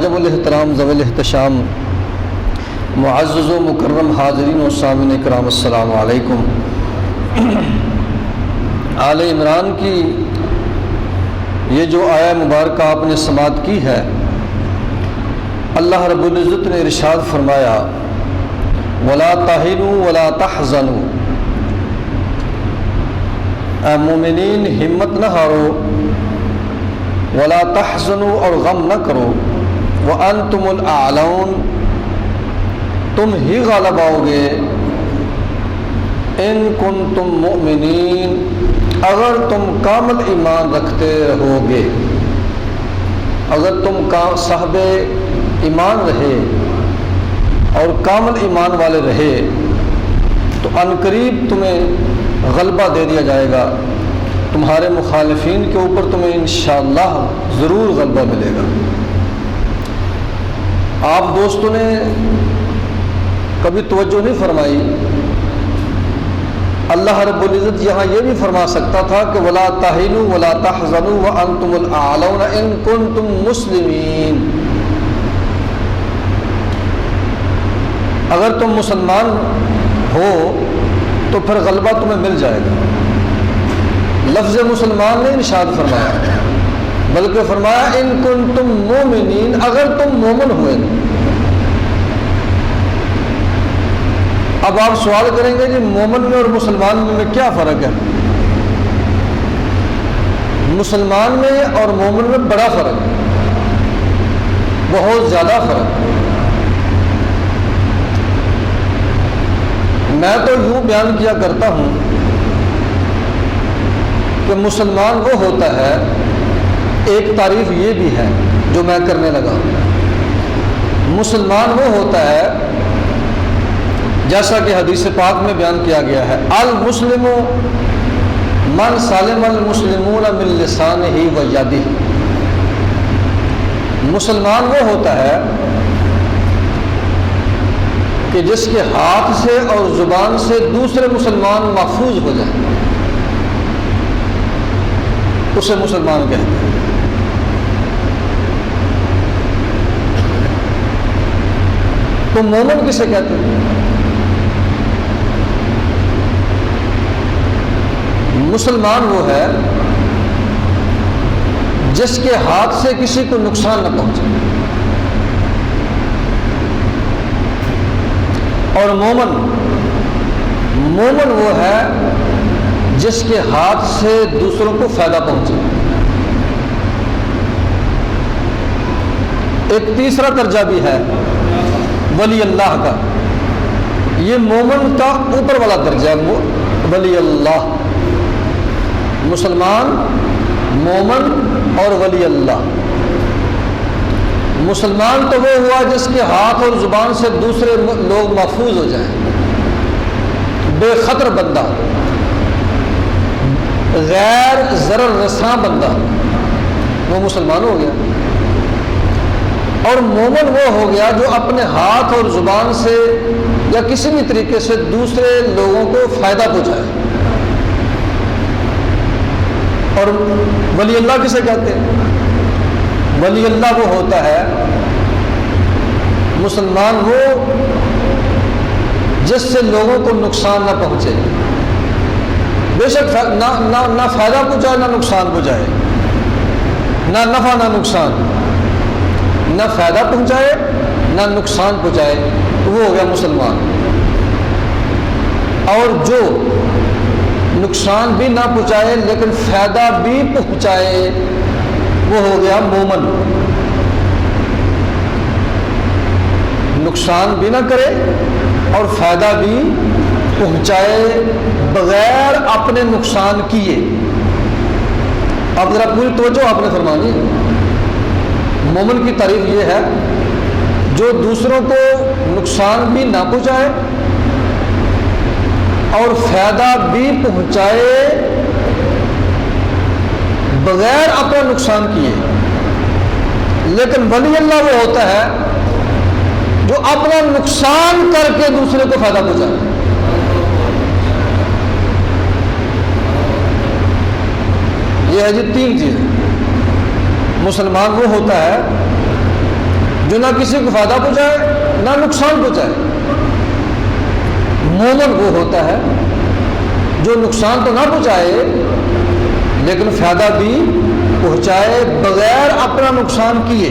واجب الاحترام ذوی الاحتشام معزز و مکرم حاضرین و سامعین کرام، السلام علیکم۔ آل عمران کی یہ جو آیہ مبارکہ آپ نے سماعت کی ہے، اللہ رب العزت نے ارشاد فرمایا وَلَا تَهِنُوا وَلَا تَحْزَنُوا، اے مومنین ہمت نہ ہارو، وَلَا تَحْزَنُوا اور غم نہ کرو، وَأَنْتُمُ الْأَعْلَوْنَ تم ہی غالب آؤ گے، ان کنتم مؤمنین اگر تم کامل ایمان رکھتے رہو گے، اگر تم صاحب ایمان رہے اور کامل ایمان والے رہے تو عنقریب تمہیں غلبہ دے دیا جائے گا، تمہارے مخالفین کے اوپر تمہیں انشاءاللہ ضرور غلبہ ملے گا۔ آپ دوستوں نے کبھی توجہ نہیں فرمائی، اللہ رب العزت یہاں یہ بھی فرما سکتا تھا کہ وَلَا تَهِنُوا وَلَا تَحْزَنُوا وَأَنْتُمُ الْأَعْلَوْنَ إِن كُنتُم مُسْلِمِينَ، اگر تم مسلمان ہو تو پھر غلبہ تمہیں مل جائے گا۔ لفظ مسلمان نے ارشاد فرمایا، بلکہ فرمایا ان کنتم مومنین، اگر تم مومن ہوئے۔ اب آپ سوال کریں گے جی مومن میں اور مسلمان میں کیا فرق ہے؟ مسلمان میں اور مومن میں بڑا فرق ہے، بہت زیادہ فرق ہے۔ میں تو یوں بیان کیا کرتا ہوں کہ مسلمان وہ ہوتا ہے، ایک تعریف یہ بھی ہے جو میں کرنے لگا، مسلمان وہ ہوتا ہے جیسا کہ حدیث پاک میں بیان کیا گیا ہے، المسلم من سالم المسلمون من لسانہ و یدہ، مسلمان وہ ہوتا ہے کہ جس کے ہاتھ سے اور زبان سے دوسرے مسلمان محفوظ ہو جائیں، اسے مسلمان کہتے ہیں۔ تو مومن کسے کہتے ہیں؟ مسلمان وہ ہے جس کے ہاتھ سے کسی کو نقصان نہ پہنچے، اور مومن وہ ہے جس کے ہاتھ سے دوسروں کو فائدہ پہنچے۔ ایک تیسرا درجہ بھی ہے ولی اللہ کا، یہ مومن کا اوپر والا درجہ ہے، ولی اللہ، مسلمان، مومن اور ولی اللہ۔ مسلمان تو وہ ہوا جس کے ہاتھ اور زبان سے دوسرے لوگ محفوظ ہو جائیں، بے خطر بندہ، غیر ضرر رساں بندہ، وہ مسلمان ہو گیا۔ اور مومن وہ ہو گیا جو اپنے ہاتھ اور زبان سے یا کسی بھی طریقے سے دوسرے لوگوں کو فائدہ پہنچائے۔ اور ولی اللہ کسے کہتے ہیں؟ ولی اللہ وہ ہوتا ہے مسلمان وہ جس سے لوگوں کو نقصان نہ پہنچے، بے شک نہ فائدہ پہنچائے نہ نقصان پہنچائے، نہ نفع نہ نقصان، نہ فائدہ پہنچائے نہ نقصان پہنچائے، وہ ہو گیا مسلمان۔ اور جو نقصان بھی نہ پہنچائے لیکن فائدہ بھی پہنچائے، وہ ہو گیا مومن۔ نقصان بھی نہ کرے اور فائدہ بھی پہنچائے بغیر اپنے نقصان کیے۔ اب ذرا پوری توجہ آپ نے فرمانی، مومن کی تعریف یہ ہے جو دوسروں کو نقصان بھی نہ پہنچائے اور فائدہ بھی پہنچائے بغیر اپنا نقصان کیے۔ لیکن ولی اللہ وہ ہوتا ہے جو اپنا نقصان کر کے دوسرے کو فائدہ پہنچائے۔ یہ ہے جی تین چیزیں۔ مسلمان وہ ہوتا ہے جو نہ کسی کو فائدہ پہنچائے نہ نقصان پہنچائے۔ مومن وہ ہوتا ہے جو نقصان تو نہ پہنچائے لیکن فائدہ بھی پہنچائے بغیر اپنا نقصان کیے۔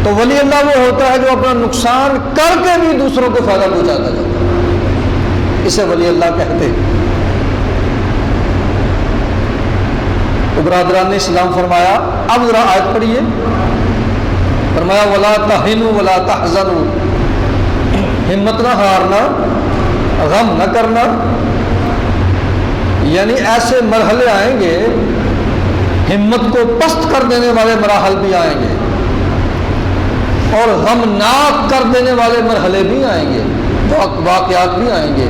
تو ولی اللہ وہ ہوتا ہے جو اپنا نقصان کر کے بھی دوسروں کو فائدہ پہنچاتا جاتا ہے، اسے ولی اللہ کہتے ہیں۔ تو برادران اسلام فرمایا، اب ذرا آیت پڑھیے، فرمایا ولا تہنوا ولا تحزنوا، ہمت نہ ہارنا، غم نہ کرنا، یعنی ایسے مرحلے آئیں گے، ہمت کو پست کر دینے والے مراحل بھی آئیں گے اور غمناک کر دینے والے مرحلے بھی آئیں گے، واقعات بھی آئیں گے،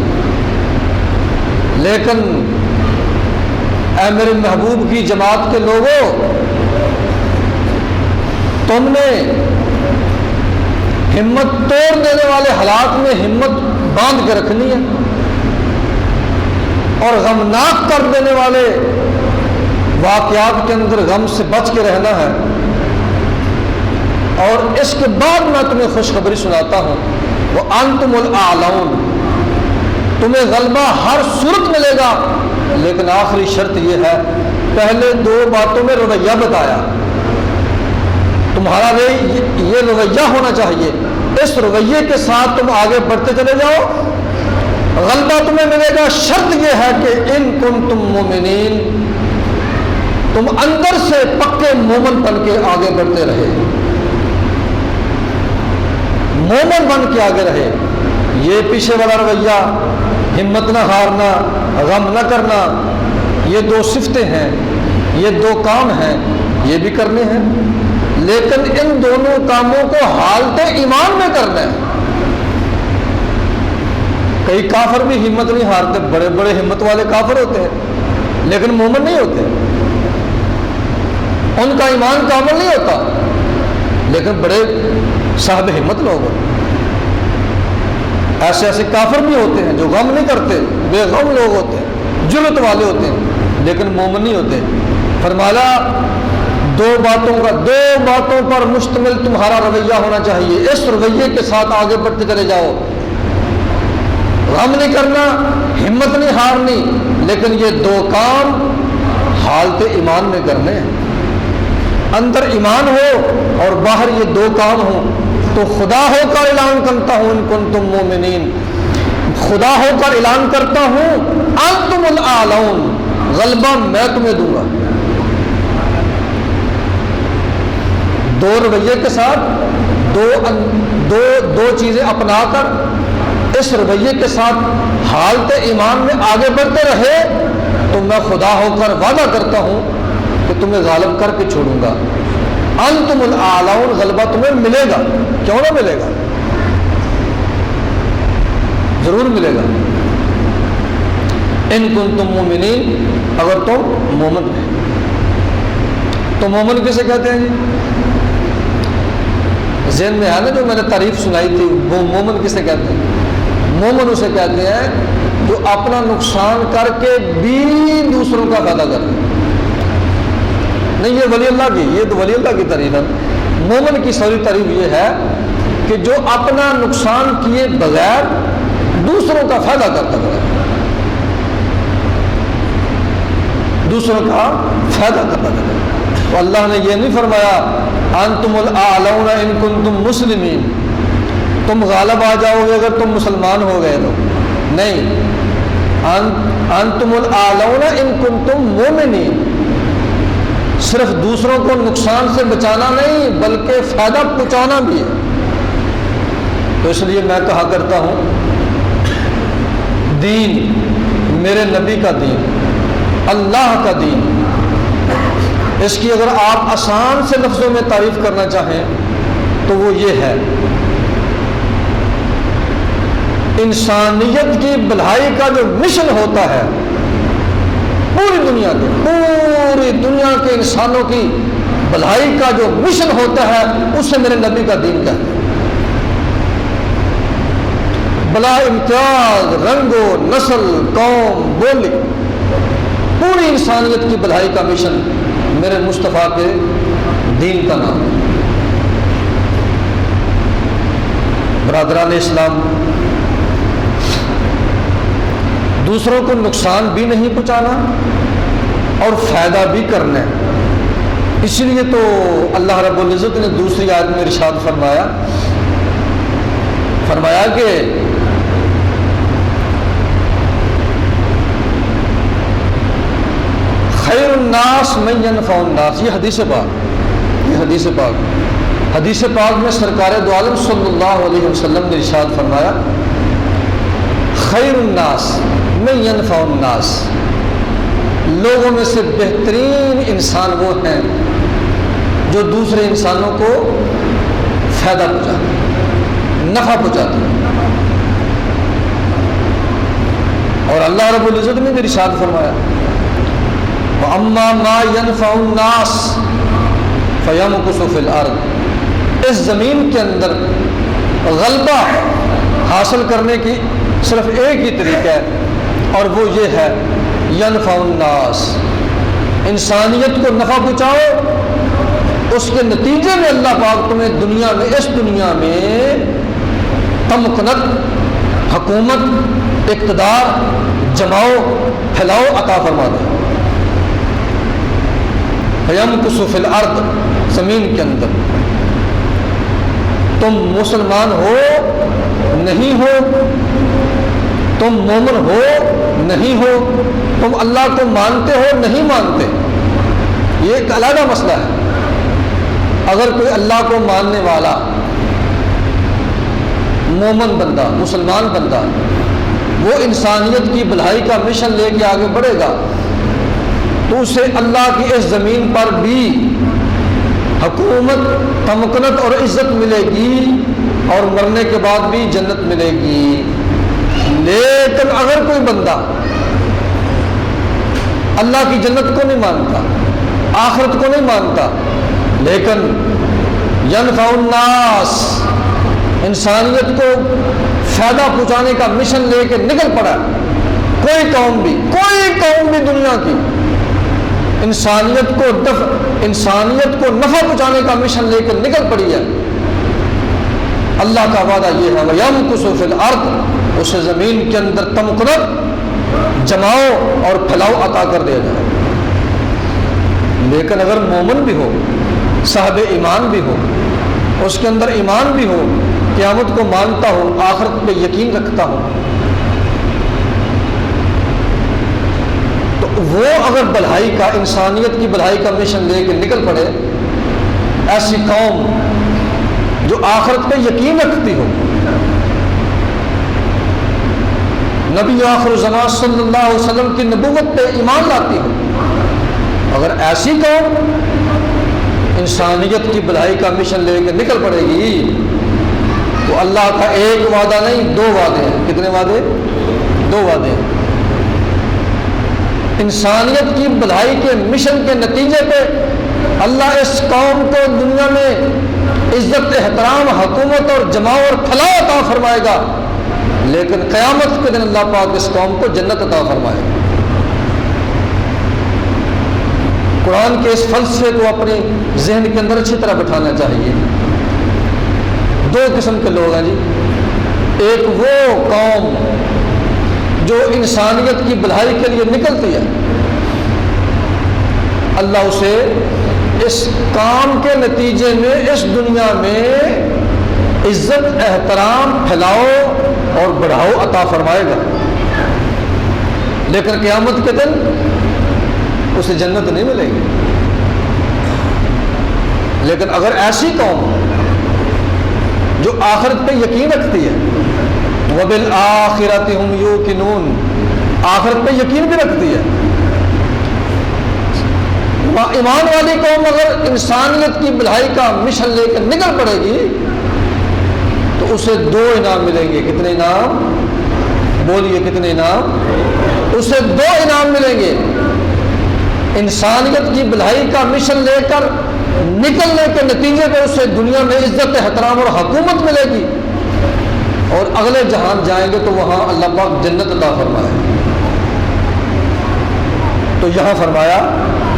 لیکن اے میرے محبوب کی جماعت کے لوگوں، تم نے ہمت توڑ دینے والے حالات میں ہمت باندھ کے رکھنی ہے اور غمناک کر دینے والے واقعات کے اندر غم سے بچ کے رہنا ہے۔ اور اس کے بعد میں تمہیں خوشخبری سناتا ہوں، وَأَنْتُمُ الْأَعْلَوْنَ، تمہیں غلبہ ہر صورت ملے گا، لیکن آخری شرط یہ ہے، پہلے دو باتوں میں رویہ بتایا، تمہارا یہ رویہ ہونا چاہیے، اس رویے کے ساتھ تم آگے بڑھتے چلے جاؤ، غلبہ تمہیں ملے گا۔ شرط یہ ہے کہ ان کنتم مومنین، تم اندر سے پکے مومن بن کے آگے بڑھتے رہے، مومن بن کے آگے رہے۔ یہ پیچھے والا رویہ، ہمت نہ ہارنا، غم نہ کرنا، یہ دو صفتیں ہیں، یہ دو کام ہیں، یہ بھی کرنے ہیں، لیکن ان دونوں کاموں کو حالت ایمان میں کرنا ہے۔ کئی کافر بھی ہمت نہیں ہارتے، بڑے بڑے ہمت والے کافر ہوتے ہیں لیکن مومن نہیں ہوتے، ان کا ایمان کامل نہیں ہوتا، لیکن بڑے صاحب ہمت لوگ ہوتے ہیں۔ ایسے ایسے کافر بھی ہوتے ہیں جو غم نہیں کرتے، بے غم لوگ ہوتے ہیں، جرأت والے ہوتے ہیں، لیکن مومن نہیں ہوتے۔ فرمایا دو باتوں پر مشتمل تمہارا رویہ ہونا چاہیے، اس رویے کے ساتھ آگے بڑھتے چلے جاؤ، غم نہیں کرنا، ہمت نہیں ہارنی، لیکن یہ دو کام حالت ایمان میں کرنے ہیں۔ اندر ایمان ہو اور باہر یہ دو کام ہوں تو خدا ہو کر اعلان کرتا ہوں، ان کنتم مومنین، خدا ہو کر اعلان کرتا ہوں، انتم الاعلون، غلبہ میں تمہیں دوں گا۔ دو رویے کے ساتھ دو چیزیں اپنا کر اس رویے کے ساتھ حالت ایمان میں آگے بڑھتے رہے تو میں خدا ہو کر وعدہ کرتا ہوں کہ تمہیں غالب کر کے چھوڑوں گا۔ انتم الاعلون، غلبہ تمہیں ملے گا، کیوں نہ ملے گا، ضرور ملے گا۔ ان کنتم مومنین، اگر تم مومن ہیں تو مومن کسے کہتے ہیں جی؟ ذہن میں ہے نا جو میں نے تعریف سنائی تھی، وہ مومن کسے کہتے ہیں؟ مومن اسے کہتے ہیں جو اپنا نقصان کر کے بھی دوسروں کا فائدہ کرتے ہیں۔ نہیں، یہ ولی اللہ کی، یہ تو ولی اللہ کی تعریف ہے۔ مومن کی ساری تعریف یہ ہے کہ جو اپنا نقصان کیے بغیر دوسروں کا فائدہ کرتا ہے، دوسروں کا فائدہ کرتا ہے۔ تو اللہ نے یہ نہیں فرمایا انتم الاعلون ان کنتم مسلمین، تم غالب آ جاؤ گے اگر تم مسلمان ہو گئے تو، نہیں، انتم الاعلون ان کنتم مومنین، صرف دوسروں کو نقصان سے بچانا نہیں بلکہ فائدہ پہنچانا بھی ہے۔ تو اس لیے میں کہا کرتا ہوں، دین میرے نبی کا دین، اللہ کا دین، اس کی اگر آپ آسان سے لفظوں میں تعریف کرنا چاہیں تو وہ یہ ہے، انسانیت کی بھلائی کا جو مشن ہوتا ہے پوری دنیا کے انسانوں کی بھلائی کا جو مشن ہوتا ہے اسے میرے نبی کا دین کہتے ہیں۔ بلا امتیاز، رنگ و نسل، قوم، بولی، پوری انسانیت کی بھلائی کا مشن میرے مصطفیٰ کے دین کا نام ہے۔ برادران اسلام، دوسروں کو نقصان بھی نہیں پہنچانا اور فائدہ بھی کرنا ہے۔ اسی لیے تو اللہ رب العزت نے دوسری آیت میں ارشاد فرمایا کہ خیر الناس من ينفع الناس، یہ حدیث پاک میں سرکار دو عالم صلی اللہ علیہ وسلم نے ارشاد فرمایا خیر الناس من ينفع الناس، لوگوں میں سے بہترین انسان وہ ہیں جو دوسرے انسانوں کو فائدہ پہنچاتے، نفع پہنچاتے۔ اور اللہ رب العزت نے بھی ارشاد فرمایا وَأَمَّا مَا يَنْفَعُ النَّاسِ فَيَمْكُثُ فِي الْأَرْضِ، اس زمین کے اندر غلبہ حاصل کرنے کی صرف ایک ہی طریقہ ہے، اور وہ یہ ہے ینفع الناس، انسانیت کو نفع پہنچاؤ، اس کے نتیجے میں اللہ پاک تمہیں اس دنیا میں تمکنت، حکومت، اقتدار، جماؤ، پھیلاؤ عطا فرما دے۔ فَيَمْكُثُ فِي الْأَرْضِ، زمین کے اندر تم مسلمان ہو نہیں ہو، تم مومن ہو نہیں ہو، تم اللہ کو مانتے ہو نہیں مانتے، یہ ایک علیحدہ مسئلہ ہے۔ اگر کوئی اللہ کو ماننے والا مومن بندہ، مسلمان بندہ، وہ انسانیت کی بھلائی کا مشن لے کے آگے بڑھے گا تو اسے اللہ کی اس زمین پر بھی حکومت، تمکنت اور عزت ملے گی، اور مرنے کے بعد بھی جنت ملے گی۔ لیکن اگر کوئی بندہ اللہ کی جنت کو نہیں مانتا، آخرت کو نہیں مانتا، لیکن ینفع الناس، انسانیت کو فائدہ پہنچانے کا مشن لے کے نکل پڑا، کوئی قوم بھی دنیا کی انسانیت کو نفع پہنچانے کا مشن لے کے نکل پڑی ہے، اللہ کا وعدہ یہ ہے وَيَمْكُثُ فِي الْأَرْضِ، اسے زمین کے اندر تمکنت، جماؤ اور پھیلاؤ عطا کر دیا جائے۔ لیکن اگر مومن بھی ہو، صاحب ایمان بھی ہو، اس کے اندر ایمان بھی ہو، قیامت کو مانتا ہو، آخرت پہ یقین رکھتا ہو، تو وہ اگر بھلائی کا، انسانیت کی بھلائی کا مشن لے کے نکل پڑے، ایسی قوم جو آخرت پہ یقین رکھتی ہو، نبی آخر الزمان صلی اللہ علیہ وسلم کی نبوت پہ ایمان لاتی ہو، اگر ایسی قوم انسانیت کی بھلائی کا مشن لے کے نکل پڑے گی تو اللہ کا ایک وعدہ نہیں، دو وعدے ہیں۔ کتنے وعدے؟ دو وعدے ہیں۔ انسانیت کی بھلائی کے مشن کے نتیجے پہ اللہ اس قوم کو دنیا میں عزت، احترام، حکومت اور جماؤ اور پھیلاؤ عطا فرمائے گا، لیکن قیامت کے دن اللہ پاک اس قوم کو جنت عطا فرمائے گا۔ قرآن کے اس فلسفے کو اپنے ذہن کے اندر اچھی طرح بٹھانا چاہیے۔ دو قسم کے لوگ ہیں جی، ایک وہ قوم جو انسانیت کی بھلائی کے لیے نکلتی ہے، اللہ اسے اس کام کے نتیجے میں اس دنیا میں عزت، احترام، پھیلاؤ اور بڑھاؤ عطا فرمائے گا، لیکن قیامت کے دن اسے جنت نہیں ملے گی۔ لیکن اگر ایسی قوم جو آخرت پہ یقین رکھتی ہے، وَبِالْآخِرَةِ هُمْ يُوقِنُونَ، آخرت پہ یقین بھی رکھتی ہے، ایمان والی قوم اگر انسانیت کی بھلائی کا مشن لے کر نکل پڑے گی تو اسے دو انعام ملیں گے۔ کتنے انعام؟ بولیے کتنے انعام؟ اسے دو انعام ملیں گے۔ انسانیت کی بھلائی کا مشن لے کر نکلنے کے نتیجے پہ اسے دنیا میں عزت، احترام اور حکومت ملے گی، اور اگلے جہان جائیں گے تو وہاں اللہ پاک جنت عطا فرمائے۔ تو یہاں فرمایا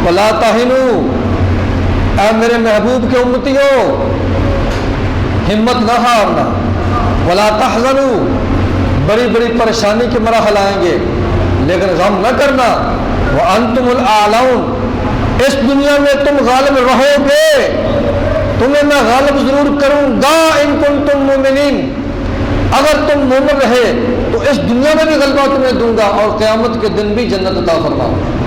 وَلَا تَهِنُوا، اے میرے محبوب کے امتیوں، ہمت نہ ہارنا، ولا تحزنوا، بڑی بڑی پریشانی کے مراحل آئیں گے لیکن غم نہ کرنا، وانتم الاعلون، اس دنیا میں تم غالب رہو گے، تمہیں میں غالب ضرور کروں گا ان کنتم مومنین، اگر تم مومن رہے تو اس دنیا میں بھی غلبہ تمہیں دوں گا اور قیامت کے دن بھی جنت عطا فرماؤں گا۔